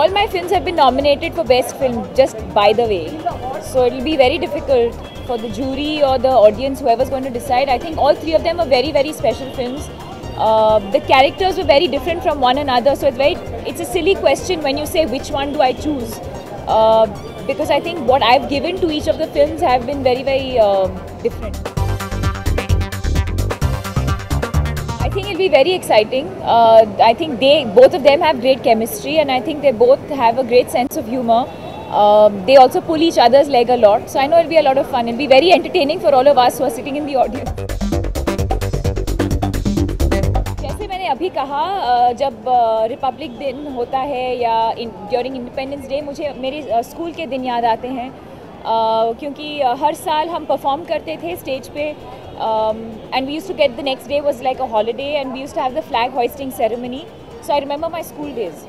all my films have been nominated for best film, just by the way. So it will be very difficult for the jury or the audience, whoever's going to decide. I think all three of them are very, very special films. The characters were very different from one another, so it's a silly question when you say which one do I choose, because I think what I've given to each of the films have been very, very different. I think it'll be very exciting. I think both of them have great chemistry, and I think they both have a great sense of humor. They also pull each other's leg a lot, so I know it'll be a lot of fun. It'll be very entertaining for all of us who are sitting in the audience. जैसे मैंने अभी कहा, जब Republic दिन होता है या during independence day, मुझे मेरे स्कूल के दिन याद आते हैं, क्योंकि हर साल हम परफॉर्म करते थे स्टेज पे, and we used to get the next day was like a holiday, and we used to have the flag hoisting ceremony. So I remember my school days.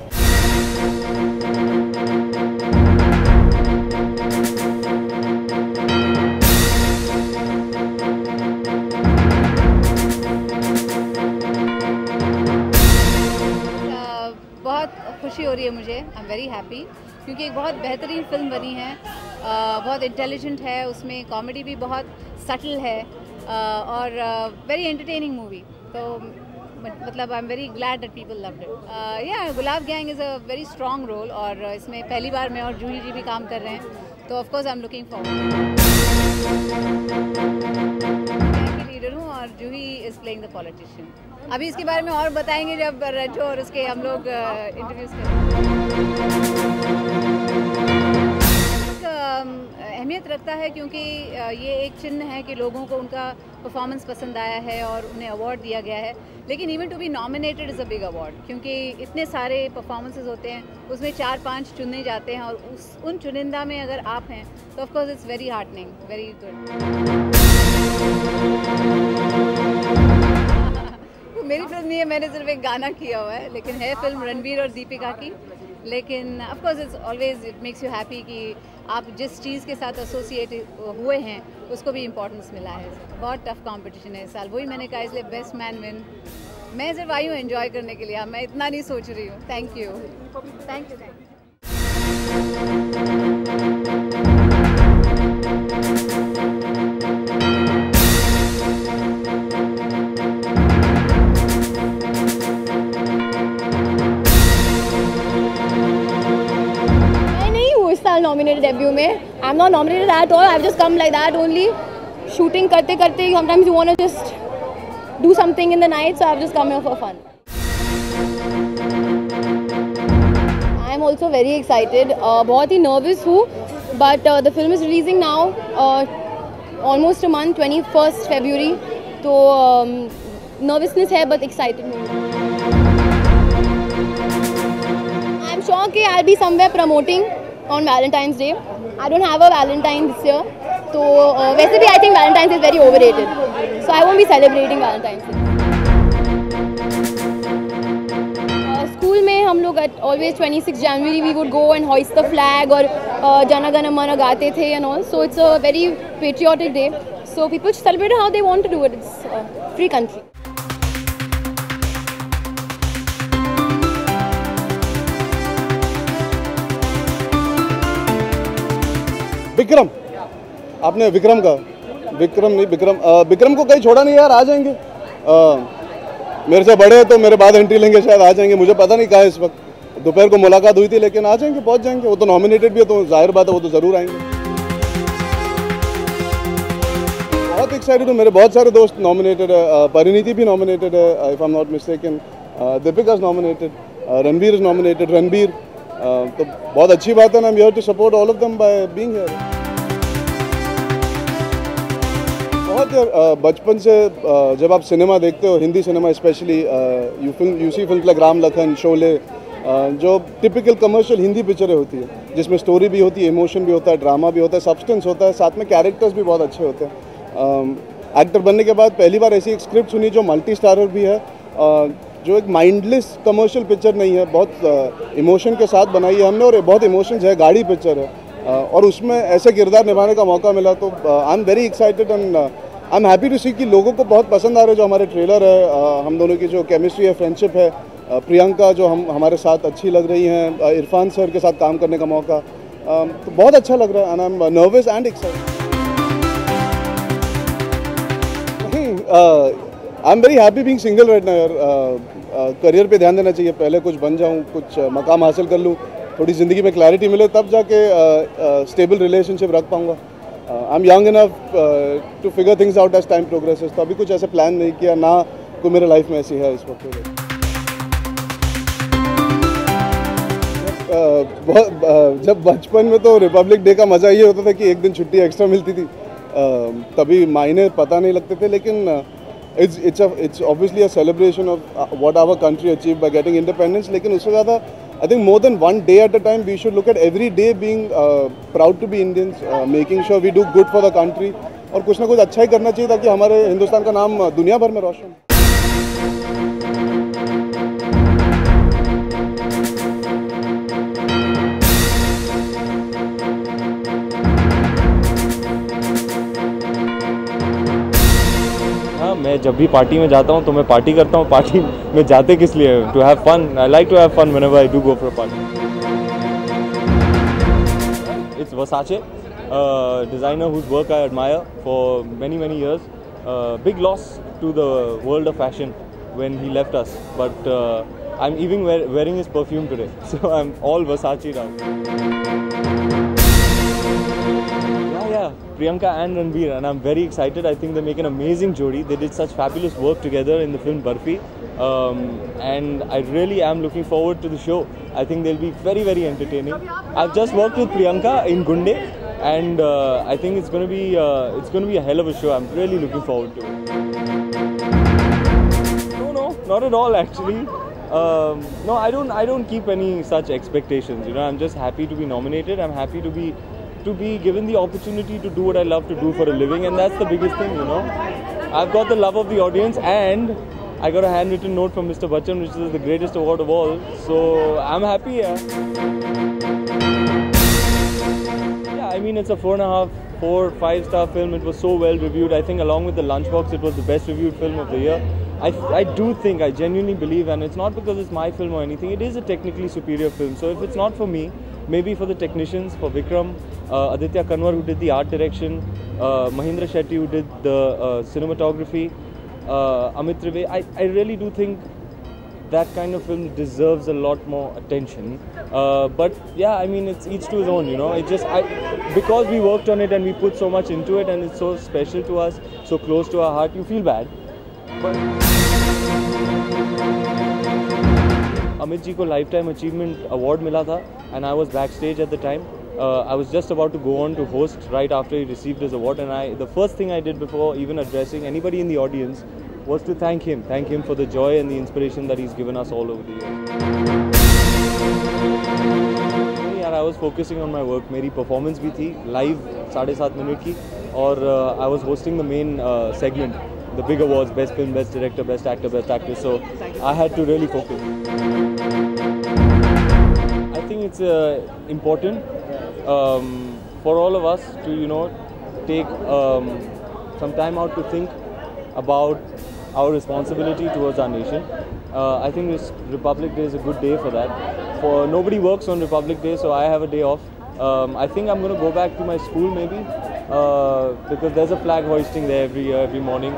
बहुत खुशी हो रही है मुझे, आई एम वेरी हैप्पी, क्योंकि एक बहुत बेहतरीन फिल्म बनी है, बहुत इंटेलिजेंट है, उसमें कॉमेडी भी बहुत सटल है, और वेरी एंटरटेनिंग मूवी. तो मतलब I am very glad that people loved it. या Gulaab Gang is a very strong role, और इसमें पहली बार मैं और जूही जी भी काम कर रहे हैं, तो of course I am looking forward. मैं लीडर हूँ और जूही इज़ प्लेइंग द पॉलिटिशियन. अभी इसके बारे में और बताएंगे जब रजो और उसके हम लोग इंटरव्यूज़ करेंगे. अहमियत रखता है क्योंकि ये एक चिन्ह है कि लोगों को उनका परफॉर्मेंस पसंद आया है और उन्हें अवार्ड दिया गया है. लेकिन even to be nominated is a big award, क्योंकि इतने सारे परफॉर्मेंसेस होते हैं, उसमें 4-5 चुने जाते हैं, और उन चुनिंदा में अगर आप हैं तो of course it's very heartening, very good. मेरी फिल्म नहीं है, मैंने सिर्फ एक गाना किया हुआ है, लेकिन है फिल्म रणबीर और दीपिका की. लेकिन of course it makes you happy कि आप जिस चीज़ के साथ एसोसिएट हुए हैं उसको भी इम्पोर्टेंस मिला है. बहुत टफ कंपटीशन है इस साल, वही मैंने कहा, इसलिए बेस्ट मैन विन. मैं सिर्फ आई हूँ एंजॉय करने के लिए, मैं इतना नहीं सोच रही हूँ. Thank you. Thank you. Nominated debut में, I'm not nominated at all. I've just come like that only. Shooting करते करते sometimes you want to just do something in the night, so I've just come here for fun. I'm also very excited. बहुत ही nervous हूँ, but the film is releasing now, almost a month, 21st February. तो nervousness है, but excited हूँ. I'm sure कि I'll be somewhere promoting on Valentine's Day. I don't have a Valentine this year, so वैसे भी I think Valentine's is very overrated, so I won't be celebrating Valentine's Day. School में हम लोग always 26 January we would go and hoist the flag और Jana Gana Mana गाते थे and all, so it's a very patriotic day. So people should celebrate how they want to do it. It's a free country. Vikram, आपने विक्रम का, विक्रम नहीं, विक्रम को कहीं छोड़ा नहीं यार, आ जाएंगे. मेरे से बड़े तो मेरे बाद एंट्री लेंगे, शायद आ जाएंगे, मुझे पता नहीं कहाँ है इस वक्त. दोपहर को मुलाकात हुई थी, लेकिन आ जाएंगे, पहुँच जाएंगे. वो तो नॉमिनेटेड भी है, तो जाहिर बात है वो तो ज़रूर आएंगे. बहुत एक्साइटेड हूँ, मेरे बहुत सारे दोस्त नॉमिनेटेड है. परिणीति भी नॉमिनेटेड है, if I am not mistaken. Deepika is nominated, Ranbir is nominated. Ranbir, तो बहुत अच्छी बात है ना. I am here to support all of them by being here. बहुत बचपन से जब आप सिनेमा देखते हो, Hindi cinema specially, you see film like Ram Lakhan, Sholay, जो टिपिकल कमर्शियल हिंदी पिक्चरें होती है, जिसमें स्टोरी भी होती है, इमोशन भी होता है, ड्रामा भी होता है, सब्सटेंस होता है, साथ में कैरेक्टर्स भी बहुत अच्छे होते हैं. एक्टर बनने के बाद पहली बार ऐसी एक स्क्रिप्ट सुनी जो मल्टी स्टारर भी है, जो एक माइंडलेस कमर्शियल पिक्चर नहीं है, बहुत इमोशन के साथ बनाई है हमने, और बहुत इमोशंस है, गाड़ी पिक्चर है, और उसमें ऐसे किरदार निभाने का मौका मिला. तो I am very excited and I am happy to see कि लोगों को बहुत पसंद आ रहा है जो हमारे ट्रेलर है, हम दोनों की जो केमिस्ट्री है, फ्रेंडशिप है, प्रियंका जो हमारे साथ अच्छी लग रही हैं, इरफान सर के साथ काम करने का मौका, तो बहुत अच्छा लग रहा है and I M nervous and excited. I am very happy being single right now यार। करियर पे ध्यान देना चाहिए, पहले कुछ बन जाऊँ, कुछ मकाम हासिल कर लूँ, थोड़ी ज़िंदगी में क्लैरिटी मिले, तब जाके स्टेबल रिलेशनशिप रख पाऊँगा। I am young enough to figure things out as time progresses, तो अभी कुछ ऐसे प्लान नहीं किया, ना कोई मेरे लाइफ में ऐसी है इस वक्त। जब बचपन में तो रिपब्लिक डे का मज़ा ये होता था कि एक दिन छुट्टी एक्स्ट्रा मिलती थी, तभी मायने पता नहीं लगते थे, लेकिन it's obviously a celebration of what our country achieved by getting independence, लेकिन उससे ज़्यादा I think more than one day at a time we should look at every day being proud to be Indians, making sure we do good for the country, और कुछ ना कुछ अच्छा ही करना चाहिए ताकि हमारे हिंदुस्तान का नाम दुनिया भर में रोशन हो। मैं जब भी पार्टी में जाता हूँ तो मैं पार्टी करता हूँ। पार्टी में जाते किस लिए? To have fun. I like to have fun whenever I do go for party. It's Versace, designer whose work I admire for many years. Big loss to the world of fashion when he left us, but I'm even wearing his perfume today, so I'm all Versace now. Priyanka and Ranveer, and I'm very excited. I think they make an amazing jodi. They did such fabulous work together in the film Barfi, and I really am looking forward to the show. I think they'll be very entertaining. I've just worked with Priyanka in Gunde, and I think it's going to be a hell of a show. I'm really looking forward to it. No, not at all actually. No, I don't keep any such expectations. You know, I'm just happy to be nominated. I'm happy to be given the opportunity to do what I love to do for a living, and that's the biggest thing, you know. I've got the love of the audience, and I got a handwritten note from Mr. Bachchan, which is the greatest award of all, so I'm happy. Yeah, I mean, it's a 4.5 star film. It was so well reviewed. I think along with The Lunchbox, it was the best reviewed film of the year. I do think, I genuinely believe, and it's not because it's my film or anything, it is a technically superior film. So if it's not for me, maybe for the technicians, for Vikram, Aditya Kanwar who did the art direction, Mahindra Shetty who did the cinematography, Amit Trivedi, I really do think that kind of film deserves a lot more attention. But yeah, I mean, it's each to his own, you know. It's just, because we worked on it and we put so much into it and it's so special to us, so close to our heart, you feel bad. But Amit ji ko Lifetime Achievement Award mila tha, and I was backstage at the time. I was just about to go on to host right after he received his award, and the first thing I did before even addressing anybody in the audience was to thank him for the joy and the inspiration that he's given us all over the years. यार, I was focusing on my work. मेरी performance भी थी live 7.5 minute की, और I was hosting the main segment, the big awards, best film, best director, best actor, best actress. So I had to really focus. I think it's important for all of us to, you know, take some time out to think about our responsibility towards our nation. I think this Republic Day is a good day for that. Nobody works on Republic Day, so I have a day off. I think I'm going to go back to my school maybe, because there's a flag hoisting there every year, every morning.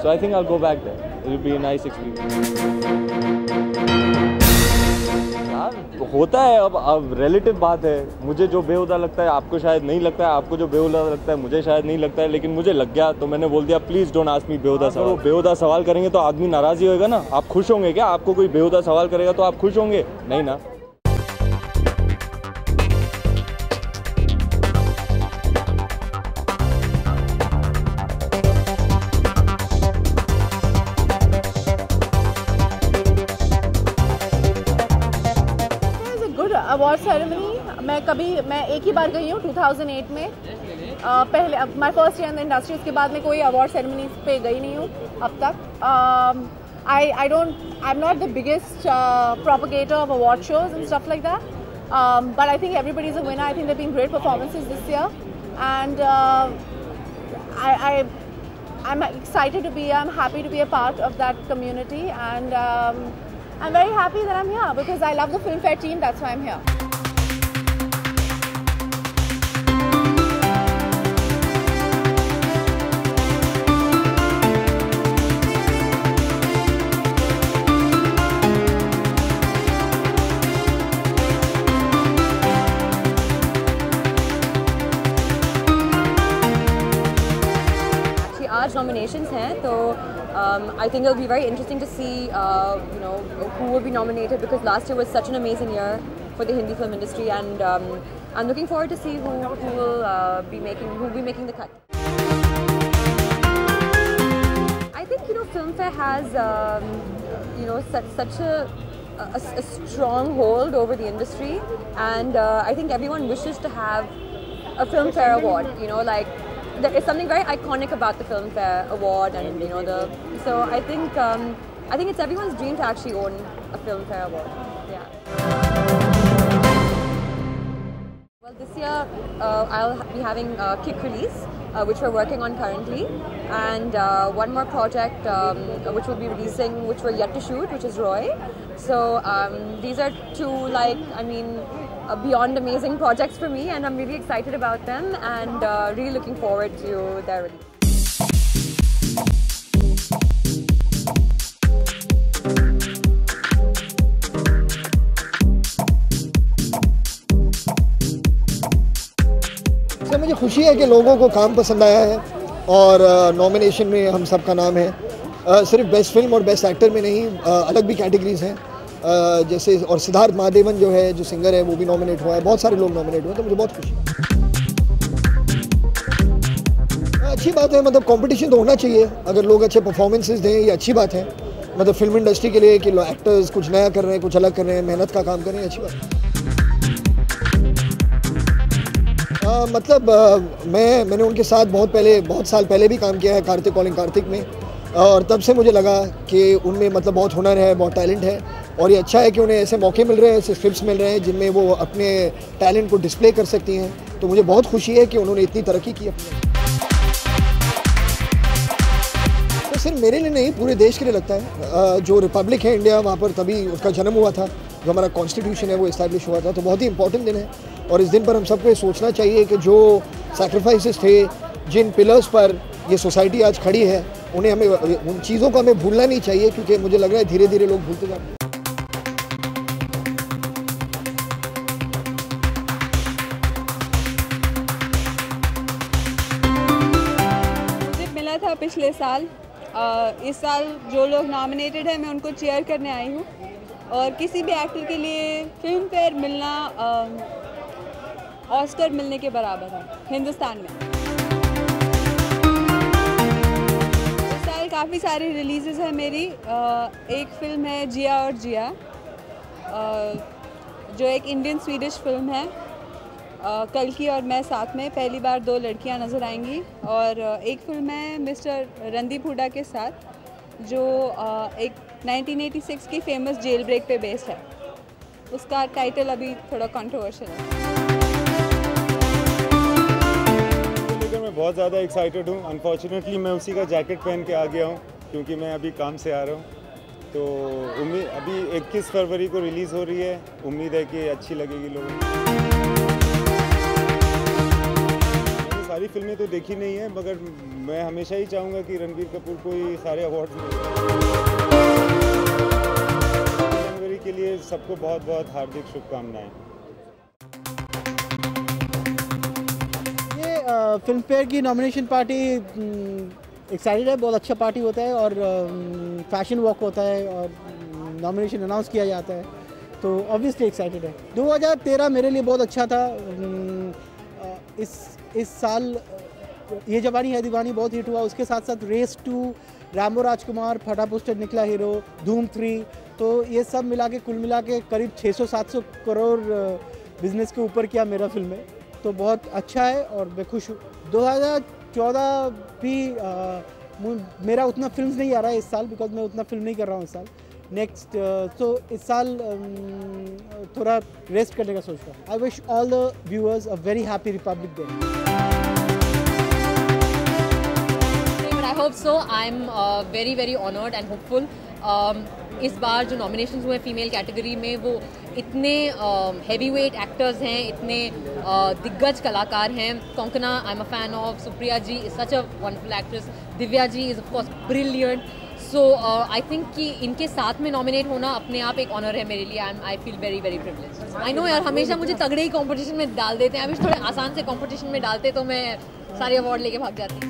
So I think I'll go back there. It will be a nice experience. होता है, अब relative बात है। मुझे जो बेहुदा लगता है आपको शायद नहीं लगता है, आपको जो बेहुदा लगता है मुझे शायद नहीं लगता है, लेकिन मुझे लग गया तो मैंने बोल दिया प्लीज़ डोंट आस्क मी बेहुदा सवाल। बेहुदा सवाल करेंगे तो आदमी नाराज़ ही होएगा ना। आप खुश होंगे क्या? आपको कोई बेहुदा सवाल करेगा तो आप खुश होंगे? नहीं ना। अवार्ड सेरेमनी मैं एक ही बार गई हूँ 2008 में, पहले माई first year in the industry. उसके बाद मैं कोई अवार्ड सेरेमनी पे गई नहीं हूँ अब तक। I am not the biggest propagator of award shows and stuff like that, but I think everybody is a winner. I think there been great performances this year, and I'm excited to be, I'm happy to be a part of that community, and I'm very happy that I'm here because I love the Filmfare team. That's why I'm here. आज nominations हैं तो I think it'll be very interesting to see you know who will be nominated because last year was such an amazing year for the Hindi film industry and I'm looking forward to see who will be making the cut. I think Filmfare has you know such a strong hold over the industry and I think everyone wishes to have a Filmfare award. Like. There is something very iconic about the Filmfare Award, and so I think it's everyone's dream to actually own a Filmfare Award. Yeah. Well, this year I'll be having Kick Release, which we're working on currently, and one more project which we'll be releasing, which we're yet to shoot, which is Roy. So these are two beyond amazing projects for me, and I'm really excited about them and really looking forward to their release. इससे मुझे खुशी है कि लोगों को काम पसंद आया है और नॉमिनेशन में हम सबका नाम है। सिर्फ बेस्ट फिल्म और बेस्ट एक्टर में नहीं, अलग भी कैटेगरीज हैं जैसे, और सिद्धार्थ महादेवन जो है, जो सिंगर है, वो भी नॉमिनेट हुआ है। बहुत सारे लोग नॉमिनेट हुए, तो मुझे बहुत खुशी है। अच्छी बात है, मतलब कंपटीशन तो होना चाहिए। अगर लोग अच्छे परफॉर्मेंसेस दें, ये अच्छी बात है। मतलब फिल्म इंडस्ट्री के लिए कि एक्टर्स कुछ नया कर रहे हैं, कुछ अलग कर रहे हैं, मेहनत का काम कर रहे हैं, अच्छी बात है। मैंने उनके साथ बहुत साल पहले भी काम किया है, कार्तिक कॉलिंग कार्तिक में, और तब से मुझे लगा कि उनमें मतलब बहुत हुनर है, बहुत टैलेंट है, और ये अच्छा है कि उन्हें ऐसे मौके मिल रहे हैं, ऐसे स्क्रिप्ट्स मिल रहे हैं जिनमें वो अपने टैलेंट को डिस्प्ले कर सकती हैं। तो मुझे बहुत खुशी है कि उन्होंने इतनी तरक्की की अपनी। तो सिर्फ मेरे लिए नहीं, पूरे देश के लिए लगता है। जो रिपब्लिक है इंडिया, वहाँ पर तभी उसका जन्म हुआ था, जो हमारा कॉन्स्टिट्यूशन है वो इस्टेब्लिश हुआ था। तो बहुत ही इंपॉर्टेंट दिन है, और इस दिन पर हम सबको ये सोचना चाहिए कि जो सैक्रिफाइसेस थे, जिन पिलर्स पर ये सोसाइटी आज खड़ी है, उन चीज़ों को हमें भूलना नहीं चाहिए, क्योंकि मुझे लग रहा है धीरे धीरे लोग भूलते जा रहे हैं। मुझे मिला था पिछले साल, इस साल जो लोग नॉमिनेटेड हैं मैं उनको चीयर करने आई हूँ, और किसी भी एक्टर के लिए फिल्म फेयर मिलना ऑस्कर मिलने के बराबर है हिंदुस्तान में। इस साल काफ़ी सारी रिलीज़ेस हैं मेरी। एक फ़िल्म है जिया और जिया, जो एक इंडियन स्वीडिश फिल्म है। कल्कि और मैं साथ में पहली बार 2 लड़कियां नज़र आएंगी। और एक फिल्म है मिस्टर रणदीप हुड्डा के साथ, जो एक 1986 की फेमस जेल ब्रेक पे बेस्ड है। उसका टाइटल अभी थोड़ा कंट्रोवर्शियल है। मैं बहुत ज़्यादा एक्साइटेड हूँ। अनफॉर्चुनेटली मैं उसी का जैकेट पहन के आ गया हूँ, क्योंकि मैं अभी काम से आ रहा हूँ। तो उम्मीद, अभी 21 फरवरी को रिलीज़ हो रही है, उम्मीद है कि अच्छी लगेगी लोगों को। मैंने सारी फिल्में तो देखी नहीं है, मगर मैं हमेशा ही चाहूँगा कि रणबीर कपूर को ही सारे अवार्ड मिले। जनवरी के लिए सबको बहुत बहुत हार्दिक शुभकामनाएँ। फिल्म फेयर की नॉमिनेशन पार्टी एक्साइटेड है, बहुत अच्छा पार्टी होता है, और फैशन वॉक होता है, और नॉमिनेशन अनाउंस किया जाता है, तो ऑब्वियसली एक्साइटेड है। 2013 मेरे लिए बहुत अच्छा था। इस साल ये जवानी है दीवानी बहुत हिट हुआ, उसके साथ साथ रेस 2, रैम्बो राजकुमार, फटा पोस्टर निकला हीरो, धूम 3, तो ये सब मिला के कुल मिला के करीब 600-700 करोड़ बिजनेस के ऊपर किया मेरा फिल्म है, तो बहुत अच्छा है और मैं खुश हूँ। 2014 भी मेरा उतना फिल्म नहीं आ रहा है इस साल, बिकॉज मैं उतना फिल्म नहीं कर रहा हूँ इस साल। नेक्स्ट तो इस साल थोड़ा रेस्ट करने का सोच रहा हूँ। I wish all the viewers a very happy Republic day. I hope so. I'm very, very honored and hopeful. इस बार जो नॉमिनेशंस हुए फीमेल कैटेगरी में वो इतने हैवी वेट एक्टर्स हैं, इतने दिग्गज कलाकार हैं। Konkona I am a fan of, Supriya ji is such a wonderful actress, Divya ji is of course brilliant. So I think कि इनके साथ में नॉमिनेट होना अपने आप एक ऑनर है मेरे लिए। I feel very very privileged. I know यार, हमेशा मुझे तगड़े ही कंपटीशन में डाल देते हैं, अभी थोड़े आसान से कंपटीशन में डालते तो मैं सारे अवार्ड लेके भाग जाती।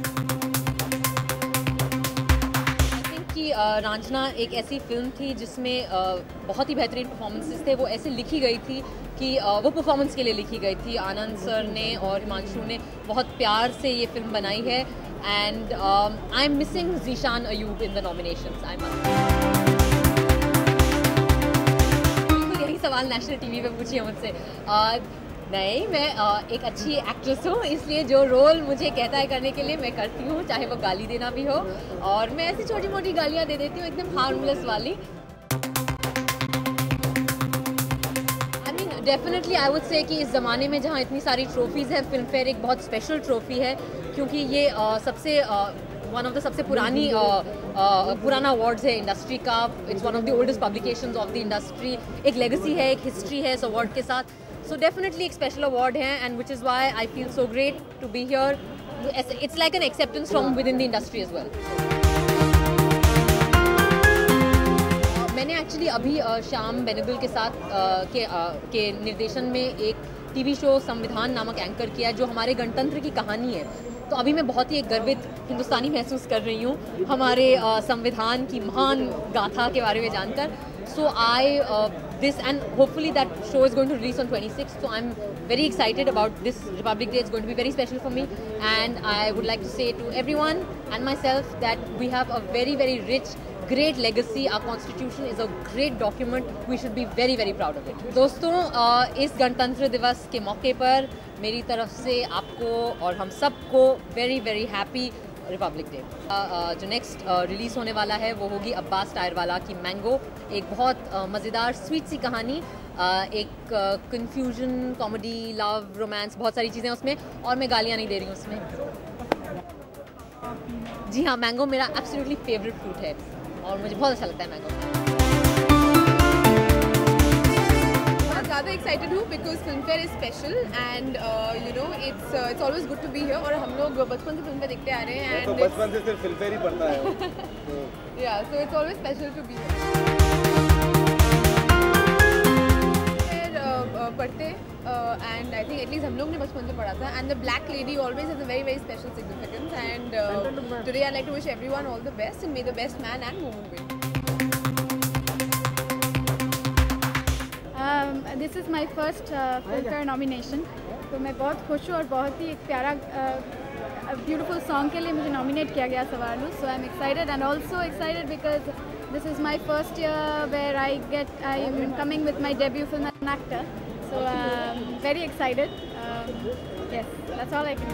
आई थिंक कि रांझना एक ऐसी फिल्म थी जिसमें बहुत ही बेहतरीन परफॉर्मेंसेस थे। वो ऐसे लिखी गई थी कि वो परफॉर्मेंस के लिए लिखी गई थी। आनंद सर ने और हिमांशु ने बहुत प्यार से ये फिल्म बनाई है। And I'm missing Zishan Ayub in the nominations. यही सवाल नेशनल टीवी पे पूछिए मुझसे। नहीं, मैं एक अच्छी एक्ट्रेस हूँ, इसलिए जो रोल मुझे कहता है करने के लिए मैं करती हूँ, चाहे वो गाली देना भी हो। और मैं ऐसी छोटी मोटी गालियाँ दे देती हूँ, एकदम हार्मलेस वाली। डेफिनेटली आई वुड से कि इस ज़माने में जहाँ इतनी सारी ट्रॉफीज़ है, फिल्म फेयर एक बहुत स्पेशल ट्रॉफ़ी है, क्योंकि ये सबसे वन ऑफ द सबसे पुराना अवार्ड्स है इंडस्ट्री का। It's one of the oldest publications of the industry. एक लेगेसी है, एक हिस्ट्री है इस अवार्ड के साथ। सो डेफिनेटली एक स्पेशल अवार्ड है, and which is why I feel so great to be here. It's like an acceptance from within the industry as well. मैंने एक्चुअली अभी श्याम बेनेगल के साथ के निर्देशन में एक टीवी शो संविधान नामक एंकर किया, जो हमारे गणतंत्र की कहानी है। तो अभी मैं बहुत ही एक गर्वित हिंदुस्तानी महसूस कर रही हूँ हमारे संविधान की महान गाथा के बारे में जानकर। सो आई this and hopefully that show is going to release on 26th, so I'm very excited about this Republic Day. It's going to be very special for me, and I would like to say to everyone and myself that we have a very very rich, great legacy. Our constitution is a great document. We should be very very proud of it. दोस्तों, इस गणतंत्र दिवस के मौके पर मेरी तरफ से आपको और हम सबको very very happy Republic day. जो नेक्स्ट रिलीज़ होने वाला है वो होगी अब्बास टायरवाला की मैंगो। एक बहुत मज़ेदार स्वीट सी कहानी, एक कन्फ्यूजन, कॉमेडी, लव, रोमांस, बहुत सारी चीज़ें उसमें, और मैं गालियाँ नहीं दे रही हूँ उसमें। जी हाँ, मैंगो मेरा एब्सोल्युटली फेवरेट फ्रूट है और मुझे बहुत अच्छा लगता है मैंगो। ज़्यादा एक्साइटेड हूँ because Filmfare is special and you know it's always good to be here. और हम लोग बचपन से फिल्म फेयर देखते आ रहे हैं, एंड तो बचपन से सिर्फ फिल्म फेयर ही पढ़ता है। Yeah so it's always special to be here. पढ़ते एंड आई थिंक एटलीस्ट हम लोग ने बचपन से पढ़ा था, and the black lady always has a very very special significance, and today I like to wish everyone all the best and may the best man and woman win. This is my first Filmfare nomination, तो मैं बहुत खुश हूँ और बहुत ही एक प्यारा beautiful song के लिए मुझे नॉमिनेट किया गया सवालू। So I am excited and also excited because this is my first year where I am coming with my debut film an actor, so very excited. Yes, that's all I can.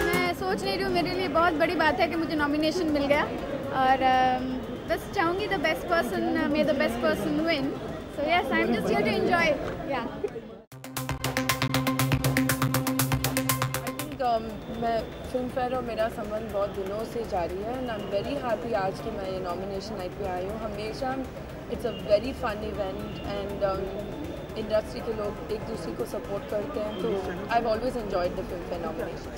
मैं सोच नहीं रही हूँ, मेरे लिए बहुत बड़ी बात है कि मुझे नॉमिनेशन मिल गया, और बस चाहूँगी the best person, may the best person win. So yes, I am just here to enjoy. Yeah I think मैं फिल्म फेयर और मेरा संबंध बहुत दिनों से जारी है, and I am very happy आज कि मैं ये नॉमिनेशन नाइट पे आई हूँ। हमेशा it's a very fun event, and industry के लोग एक दूसरे को सपोर्ट करते हैं, तो I have always enjoyed the Filmfare nomination.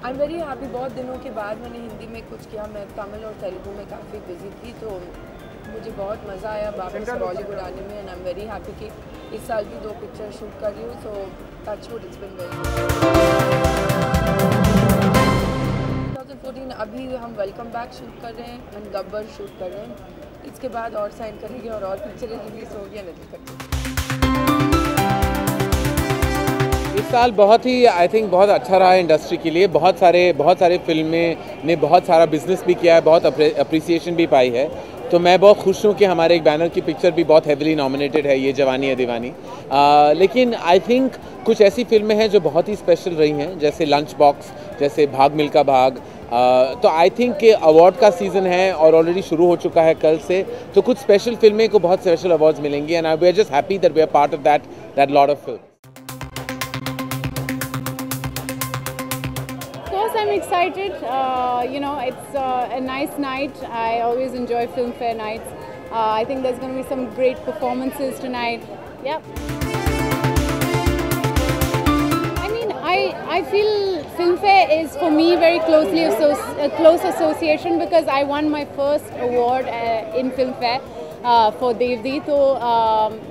I am very happy, बहुत दिनों के बाद मैंने हिंदी में कुछ किया। मैं तमिल और तेलुगु में काफ़ी बिजी थी, तो मुझे बहुत मज़ा आया वापस बॉलीवुड आने में, and I am very happy कि इस साल भी 2 पिक्चर शूट कर रही हूँ। So touch wood, it's been very 2014 अभी हम वेलकम बैक शूट कर रहे हैं एंड गब्बर शूट कर रहे हैं। इसके बाद और साइन करेंगे और पिक्चरें रिलीज होगी एंड इस साल बहुत ही आई थिंक बहुत अच्छा रहा है इंडस्ट्री के लिए। बहुत सारे फिल्में ने बहुत सारा बिजनेस भी किया है, बहुत अप्रिसिएशन भी पाई है। तो मैं बहुत खुश हूँ कि हमारे एक बैनर की पिक्चर भी बहुत हेविली नॉमिनेटेड है, ये जवानी है दीवानी। लेकिन आई थिंक कुछ ऐसी फिल्में हैं जो बहुत ही स्पेशल रही हैं, जैसे लंच बॉक्स, जैसे भाग मिल्खा भाग। तो आई थिंक कि अवार्ड का सीज़न है और ऑलरेडी शुरू हो चुका है कल से, तो कुछ स्पेशल फिल्में को बहुत स्पेशल अवार्ड्स मिलेंगी, and we are just happy that we are part of that lot of film. I'm I'm excited. You know, it's a nice night. I always enjoy Filmfare nights. I think there's going to be some great performances tonight. Yeah. I mean, I feel Filmfare is for me very closely a close association because I won my first award in Filmfare for Devdi. So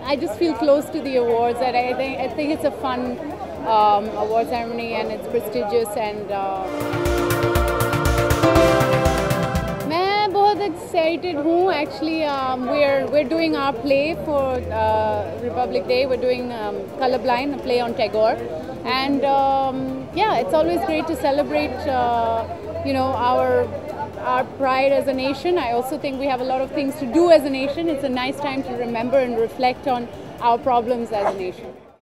I just feel close to the awards, and I think it's a fun award ceremony and it's prestigious and मैं बहुत excited हूँ actually. We're doing our play for Republic Day. We're doing Colorblind, a play on Tagore, and yeah, it's always great to celebrate you know, our pride as a nation. I also think we have a lot of things to do as a nation. It's a nice time to remember and reflect on our problems as a nation.